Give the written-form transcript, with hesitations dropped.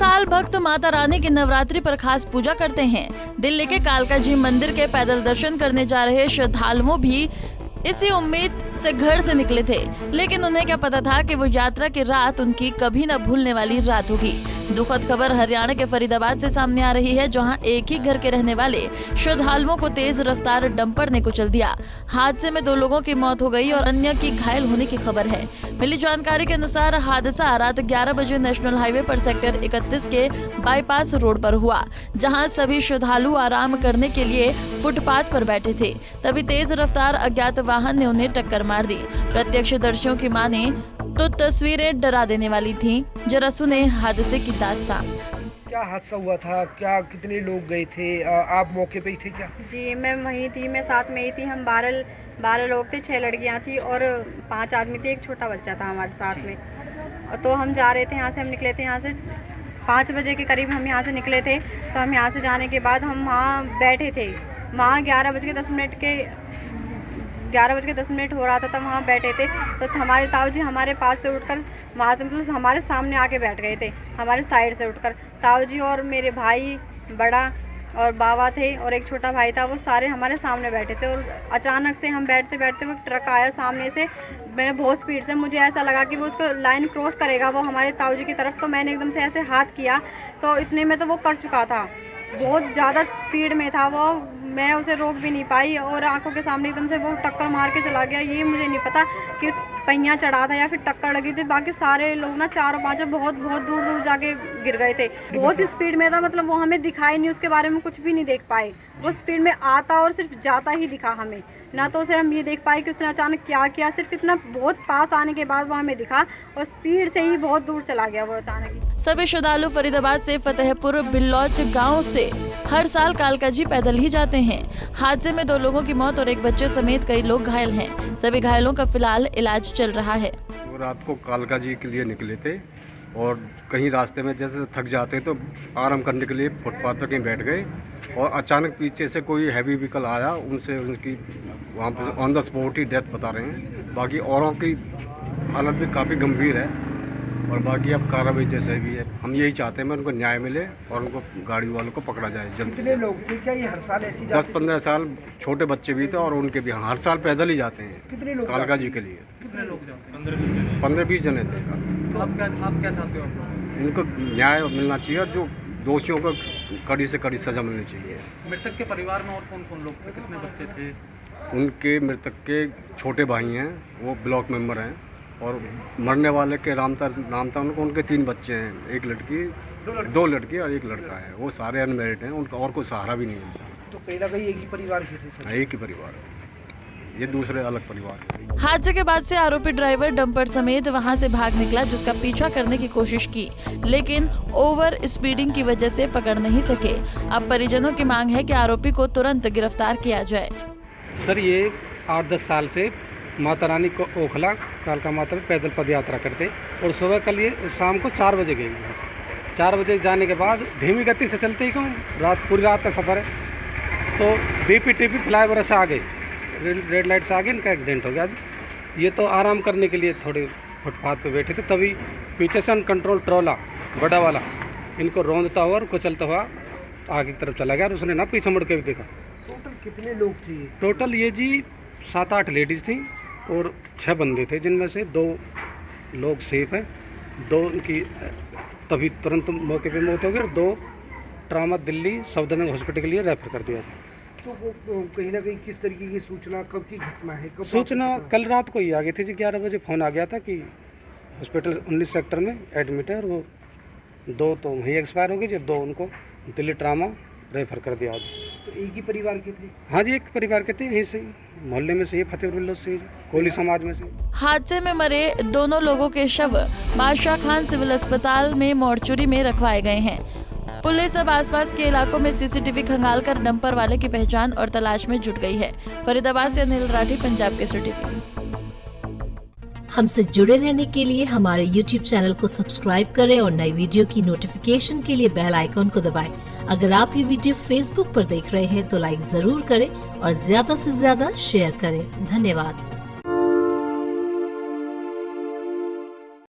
साल भक्त माता रानी की नवरात्रि पर खास पूजा करते हैं। दिल्ली के कालका जी मंदिर के पैदल दर्शन करने जा रहे श्रद्धालुओं भी इसी उम्मीद से घर से निकले थे, लेकिन उन्हें क्या पता था कि वो यात्रा की रात उनकी कभी न भूलने वाली रात होगी। दुखद खबर हरियाणा के फरीदाबाद से सामने आ रही है, जहां एक ही घर के रहने वाले श्रद्धालुओं को तेज रफ्तार डंपर ने कुचल दिया। हादसे में 2 लोगों की मौत हो गई और अन्य की घायल होने की खबर है। मिली जानकारी के अनुसार हादसा रात 11 बजे नेशनल हाईवे पर सेक्टर 31 के बाईपास रोड पर हुआ, जहां सभी श्रद्धालु आराम करने के लिए फुटपाथ पर बैठे थे। तभी तेज रफ्तार अज्ञात वाहन ने उन्हें टक्कर मार दी। प्रत्यक्षदर्शियों की माने तो तस्वीरें डरा देने वाली थीं। जरा सुने हादसे की दास्तान। क्या हादसा हुआ था, क्या कितने लोग गए थे, आप मौके पे ही थे क्या? जी मैं वहीं थी, मैं साथ में ही थी। हम 12 लोग थे, 6 लड़कियां थी और 5 आदमी थे, एक छोटा बच्चा था हमारे साथ में। तो हम जा रहे थे, यहाँ से हम निकले थे, यहाँ से 5 बजे के करीब हम यहाँ से निकले थे। तो हम यहाँ से जाने के बाद हम वहाँ बैठे थे। वहाँ 11 बज के 10 मिनट हो रहा था, तब वहाँ बैठे थे। तो हमारे ताऊ जी हमारे पास से उठकर वहाँ से मतलब हमारे सामने आके बैठ गए थे, हमारे साइड से उठकर। ताऊ जी और मेरे भाई बड़ा और बाबा थे और एक छोटा भाई था, वो सारे हमारे सामने बैठे थे। और अचानक से हम बैठते बैठते वो ट्रक आया सामने से, मैं बहुत स्पीड से, मुझे ऐसा लगा कि वो उसको लाइन क्रॉस करेगा वो हमारे ताऊ जी की तरफ। तो मैंने एकदम से ऐसे हाथ किया, तो इतने में तो वो कर चुका था, बहुत ज़्यादा स्पीड में था वो। मैं उसे रोक भी नहीं पाई और आंखों के सामने एकदम से वो टक्कर मार के चला गया। ये मुझे नहीं पता कि पहिया चढ़ा था या फिर टक्कर लगी थी। बाकी सारे लोग ना 4-5 बहुत दूर दूर जाके गिर गए थे। बहुत स्पीड में था, मतलब वो हमें दिखाई नहीं, उसके बारे में कुछ भी नहीं देख पाए। वो स्पीड में आता और सिर्फ जाता ही दिखा हमें, ना तो उसे हम ये देख पाए कि उसने अचानक क्या किया। सिर्फ इतना बहुत पास आने के बाद वो हमें दिखा और स्पीड से ही बहुत दूर चला गया वो अचानक ही। सभी श्रद्धालु फरीदाबाद से फतेहपुर बिल्लौच गांव से हर साल कालका जी पैदल ही जाते हैं। हादसे में 2 लोगों की मौत और एक बच्चे समेत कई लोग घायल हैं। सभी घायलों का फिलहाल इलाज चल रहा है। रात को कालका जी के लिए निकले थे और कहीं रास्ते में जैसे थक जाते तो आराम करने के लिए फुटपाथ पर कहीं बैठ गए और अचानक पीछे से कोई हैवी व्हीकल आया, उनसे उनकी वहाँ पर on the spot he death बता रहे हैं। बाकी औरों की हालत भी काफ़ी गंभीर है और बाकी अब कार्रवाई जैसे भी है। हम यही चाहते हैं मैं उनको न्याय मिले और उनको गाड़ी वालों को पकड़ा जाए जल्द। कितने लोग थे, क्या ये हर साल ऐसी 10-15 साल, छोटे बच्चे भी थे और उनके भी हर साल पैदल ही जाते हैं। कितने लोग कालका जी के लिए? कितने लोग जाते हैं? 15-20 जने थे। आप क्या चाहते हो? इनको न्याय मिलना चाहिए और जो दोषियों को कड़ी से कड़ी सजा मिलनी चाहिए। मृतक के परिवार में और कौन लोग थे, कितने बच्चे थे? उनके मृतक के छोटे भाई हैं, वो ब्लॉक मेंबर हैं और मरने वाले के नाम था उनको, उनके 3 बच्चे हैं, एक लड़की, 2 लड़की और एक लड़का है। वो सारे अनमैरिड हैं, उनका और कोई सहारा भी नहीं है। तो कहीं ना कहीं एक ही परिवार के थे सर? एक ही परिवार है, ये दूसरे अलग परिवार। हादसे के बाद से आरोपी ड्राइवर डंपर समेत वहां से भाग निकला, जिसका पीछा करने की कोशिश की, लेकिन ओवर स्पीडिंग की वजह से पकड़ नहीं सके। अब परिजनों की मांग है कि आरोपी को तुरंत गिरफ्तार किया जाए। सर ये 8-10 साल से माता रानी को ओखला कालका माता में पैदल पद यात्रा करते और सुबह कल ये शाम को 4 बजे गए। 4 बजे जाने के बाद धीमी गति से चलते ही क्यों, पूरी रात का सफ़र है, तो बीपीटीपी फ्लाईओवर से आ गए, रेड लाइट से आगे इनका एक्सीडेंट हो गया। ये तो आराम करने के लिए थोड़े फुटपाथ पे बैठे थे, तभी पीछे से अनकंट्रोल ट्रोला बड़ा वाला इनको रौंदता हुआ और कुचलता हुआ आगे की तरफ चला गया और उसने ना पीछे मुड़ के भी देखा। टोटल कितने लोग थे? टोटल ये जी 7-8 लेडीज़ थी और 6 बंदे थे, जिनमें से 2 लोग सेफ हैं, 2 उनकी तभी तुरंत मौके पे मौत हो गई और 2 ट्रामा दिल्ली सफदरजंग हॉस्पिटल के लिए रेफर कर दिया। तो वो कहीं ना कहीं किस तरीके की सूचना, कब की घटना है? कब सूचना कल रात को ही आ गई थी जी, 11 बजे फ़ोन आ गया था कि हॉस्पिटल 19 सेक्टर में एडमिट है और वो 2 तो वहीं एक्सपायर हो गई, जब 2 उनको दिल्ली ट्रामा रेफर कर दिया। तो एक ही परिवार के थे? हाँ जी, एक परिवार के थे, यहीं से मोहल्ले में से, ये फतेहपुर बिल्लौच से, कोहली समाज में से। हादसे में मरे 2 लोगों के शव बादशाह खान सिविल अस्पताल में मोर्चरी में रखवाए गए हैं। पुलिस अब आसपास के इलाकों में सीसीटीवी खंगालकर डंपर वाले की पहचान और तलाश में जुट गई है। फरीदाबाद से अनिल राठी, पंजाब केसरी टीवी। हमसे जुड़े रहने के लिए हमारे YouTube चैनल को सब्सक्राइब करें और नई वीडियो की नोटिफिकेशन के लिए बेल आइकॉन को दबाएं। अगर आप ये वीडियो Facebook पर देख रहे हैं तो लाइक जरूर करें और ज्यादा से ज्यादा शेयर करें। धन्यवाद।